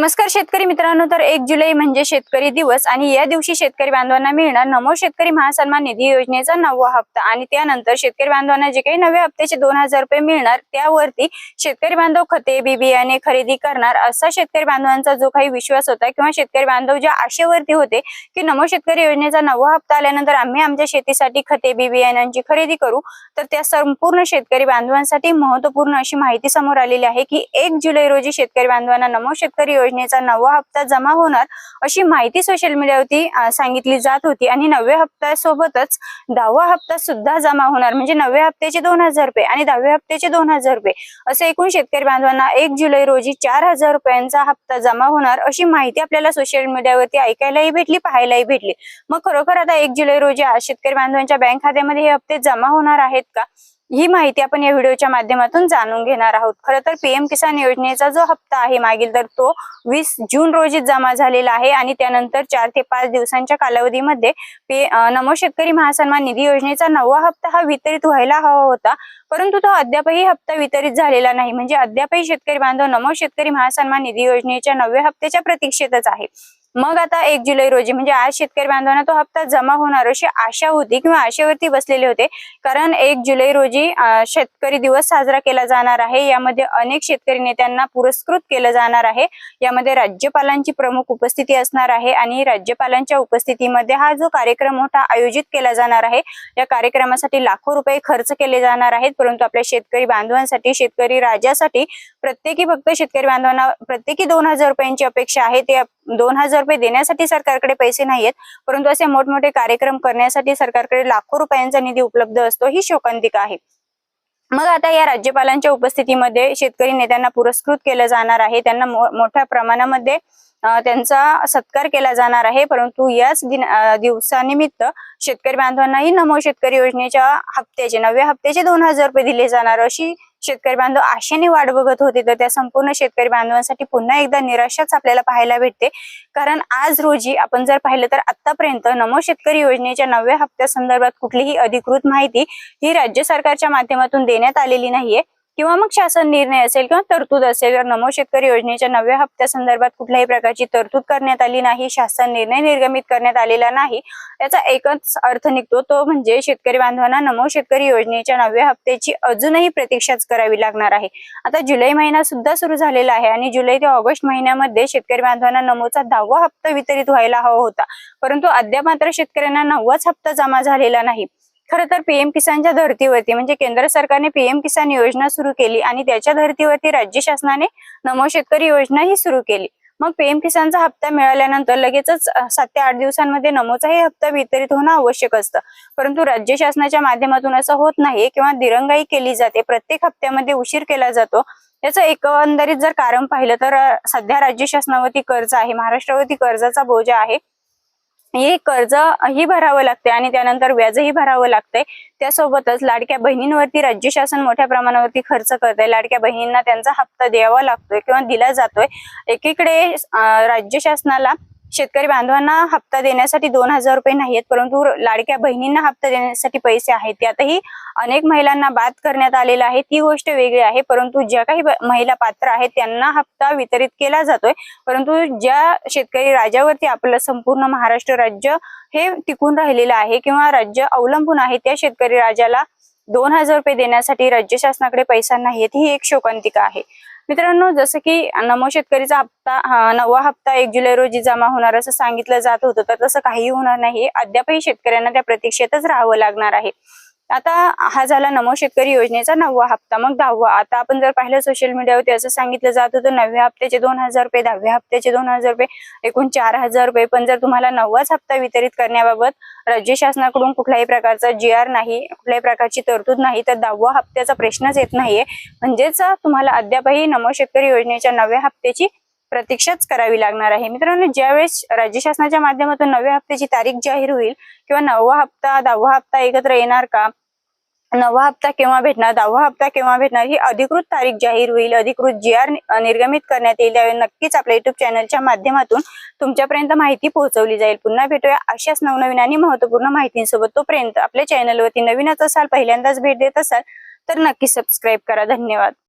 नमस्कार शेतकरी मित्रांनो, तर 1 जुलै म्हणजे शेतकरी दिवस आणि या दिवशी शेतकरी बांधवांना मिळणार नमो शेतकरी महासन्मान निधी योजनेचा 9वा हप्ता आणि त्यानंतर शेतकरी बांधवांना जे काही नव्या हप्त्याचे 2000 रुपये मिळणार त्यावरती शेतकरी बांधव खते बी बियाणे खरेदी करणार असा शेतकरी बांधवांचा जो काही विश्वास होता किंवा शेतकरी बांधव ज्या आशेवरती होते की नमो शेतकरी योजनेचा 9वा हप्ता आल्यानंतर आम्ही आमच्या शेतीसाठी खते बी बियाण्यांची खरेदी करू, तर त्या संपूर्ण शेतकरी बांधवांसाठी महत्त्वपूर्ण अशी माहिती समोर आलेली आहे की 1 जुलै रोजी शेतकरी बांधवांना नमो शेतकरी योजनेचा 9वा हप्ता जमा होणार अशी माहिती सोशल मीडियावरती सांगितली जात होती आणि 9व्या हप्त्यासोबतच 10वा हप्ता सुद्धा जमा होणार, म्हणजे 9व्या हप्त्याचे 2000 रुपये आणि 10व्या हप्त्याचे 2000 रुपये असे एकूण शेतकरी बांधवांना 1 जुलै रोजी 4000 रुपयांचा हप्ता जमा होणार अशी माहिती आपल्याला सोशल मीडियावरती ऐकायलाही भेटली, पाहायलाही भेटली। मग खरोखर आता 1 जुलै रोजी शेतकरी बांधवांच्या बँक खात्यामध्ये हे हप्ते जमा होणार आहेत का, ही माहिती आपण या व्हिडिओच्या माध्यमातून जाणून घेणार आहोत। खरं तर पीएम किसान योजनेचा जो हप्ता आहे मागील, तर तो 20 जून रोजी जमा झालेला आहे आणि त्यानंतर 4 ते 5 दिवसांच्या कालावधीमध्ये नमो शेतकरी महासन्मान निधी योजनेचा 9वा हप्ता हा वितरित व्हायला हवा होता, परंतु तो अद्यापही हप्ता वितरित झालेला नाही। म्हणजे अद्यापही शेतकरी बांधव नमो शेतकरी महासन्मान निधी योजनेच्या 9व्या हप्त्याच्या प्रतीक्षेतच आहे। मग आता 1 जुलै रोजी म्हणजे आज शेतकरी बांधवांना तो हप्ता जमा होणार अशी आशा होती किंवा आशेवरती बसलेले होते, कारण 1 जुलै रोजी शेतकरी दिवस साजरा केला जाणार आहे। यामध्ये अनेक शेतकरी नेत्यांना पुरस्कृत केलं जाणार आहे। यामध्ये राज्यपालांची प्रमुख उपस्थिती असणार आहे आणि राज्यपालांच्या उपस्थितीमध्ये हा जो कार्यक्रम मोठा आयोजित केला जाणार आहे, या कार्यक्रमासाठी लाखो रुपये खर्च केले जाणार आहेत। परंतु आपल्या शेतकरी बांधवांसाठी, शेतकरी राजासाठी प्रत्येकी फक्त शेतकरी बांधवांना प्रत्येकी 2000 रुपयांची अपेक्षा आहे। ते 2000 रुपये देण्यासाठी सरकारकडे पैसे नाहीयेत, परंतु असे मोठमोठे कार्यक्रम करण्यासाठी सरकारकडे लाखो रुपयांचा निधी उपलब्ध असतो, ही शोकांतिका आहे। मग आता या राज्यपालांच्या उपस्थितीमध्ये शेतकरी नेत्यांना पुरस्कृत केलं जाणार आहे, त्यांना मोठ्या प्रमाणामध्ये त्यांचा सत्कार केला जाणार आहे। परंतु याच दिवसानिमित्त शेतकरी बांधवांनाही नमो शेतकरी योजनेच्या हप्त्याचे 9व्या हप्त्याचे 2000 रुपये दिले जाणार अशी शेतकरी बांधव आशेने वाट बघत होते, तर त्या संपूर्ण शेतकरी बांधवांसाठी पुन्हा एकदा निराशाच आपल्याला पाहायला भेटते। कारण आज रोजी आपण जर पाहिलं तर आतापर्यंत नमो शेतकरी योजनेच्या 9व्या हप्त्या संदर्भात कुठलीही अधिकृत माहिती ही राज्य सरकारच्या माध्यमातून देण्यात आलेली नाहीये किंवा मग शासन निर्णय असेल किंवा तरतूद असेल, तर नमो शेतकरी योजनेच्या 9व्या हप्त्या संदर्भात कुठल्याही प्रकारची तरतूद करण्यात आली नाही, शासन निर्णय निर्गमित करण्यात आलेला नाही। याचा एकच अर्थ निघतो, तो म्हणजे शेतकरी बांधवांना नमो शेतकरी योजनेच्या 9व्या हप्त्याची अजूनही प्रतीक्षाच करावी लागणार आहे। आता जुलै महिना सुद्धा सुरू झालेला आहे आणि जुलै ते ऑगस्ट महिन्यामध्ये शेतकरी बांधवांना नमोचा 10वा हप्ता वितरित व्हायला हवा होता, परंतु अद्याप मात्र शेतकऱ्यांना 9वाच हप्ता जमा झालेला नाही। खरं तर पीएम किसानच्या धर्तीवरती म्हणजे केंद्र सरकारने पीएम किसान योजना सुरू केली आणि त्याच्या धर्तीवरती राज्य शासनाने नमो शेतकरी योजना ही सुरू केली। मग पीएम किसानचा हप्ता मिळाल्यानंतर लगेचच 7 ते 8 दिवसांमध्ये नमोचाही हप्ता वितरित होणं आवश्यक असतं, परंतु राज्य शासनाच्या माध्यमातून असं होत नाही किंवा दिरंगाई केली जाते, प्रत्येक हप्त्यामध्ये उशीर केला जातो। याचं एकंदरीत जर कारण पाहिलं तर सध्या राज्य शासनावरती कर्ज आहे, महाराष्ट्रावरती कर्जाचा बोजा आहे, हे कर्ज ही भरावं लागते आणि त्यानंतर व्याजही भरावं लागतंय। त्यासोबतच लाडक्या बहिणींवरती राज्य शासन मोठ्या प्रमाणावरती खर्च करतंय, लाडक्या बहिणींना त्यांचा हप्ता द्यावा लागतोय किंवा दिला जातोय। एकीकडे राज्य शासनाला शेतकरी बांधवांना हप्ता देण्यासाठी 2000 रुपये नाहीयेत, परंतु लाडक्या बहिणींना हप्ता देण्यासाठी पैसे आहेत, त्यातही अनेक महिलांना बाद करण्यात आलेला आहे, ती गोष्ट वेगळी आहे। परंतु ज्या काही महिला पात्र आहेत त्यांना हप्ता वितरित केला जातोय, परंतु ज्या शेतकरी राजावरती आपलं संपूर्ण महाराष्ट्र राज्य हे टिकून राहिलेलं आहे किंवा राज्य अवलंबून आहे, त्या शेतकरी राजाला 2000 रुपये देण्यासाठी राज्य शासनाकडे पैसा नाहीयेत, ही एक शोकांतिका आहे। मित्रांनो, जसं की नमो शेतकरीचा हप्ता 9वा हप्ता 1 जुलै रोजी जमा होणार असं सांगितलं जात होतं, तर तसं काही होणार नाही, अद्यापही शेतकऱ्यांना त्या प्रतीक्षेतच राहावं लागणार आहे। आता हा झाला नमो शेतकरी योजनेचा 9वा हप्ता। मग 10वा, आता आपण जर पाहिलं सोशल मीडियावरती असं सांगितलं जात होतं 9व्या हप्त्याचे 2000 रुपये, 10व्या हप्त्याचे 2000 रुपये, एकूण 4000 रुपये। पण जर तुम्हाला 9वाच हप्ता वितरित करण्याबाबत राज्य शासनाकडून कुठल्याही प्रकारचा GR नाही, कुठल्याही प्रकारची तरतूद नाही, तर 10वा हप्त्याचा प्रश्नच येत नाहीये। म्हणजेच तुम्हाला अद्यापही नमो शेतकरी योजनेच्या 9व्या हप्त्याची प्रतीक्षाच करावी लागणार आहे। मित्रांनो, ज्यावेळेस राज्य शासनाच्या माध्यमातून 9व्या हप्त्याची तारीख जाहीर होईल किंवा 9वा हप्ता 10वा हप्ता एकत्र येणार का, 9वा हप्ता केव्हा भेटणार, 10वा हप्ता केव्हा भेटणार, ही अधिकृत तारीख जाहीर होईल, अधिकृत GR निर्गमित करण्यात येईल, त्यावेळी नक्कीच आपल्या युट्यूब चॅनलच्या माध्यमातून तुमच्यापर्यंत माहिती पोहोचवली जाईल। पुन्हा भेटूया अशाच नवनवीन आणि महत्त्वपूर्ण माहितींसोबत। तोपर्यंत आपल्या चॅनलवरती नवीनच असाल, पहिल्यांदाच भेट देत असाल तर नक्की सबस्क्राईब करा। धन्यवाद।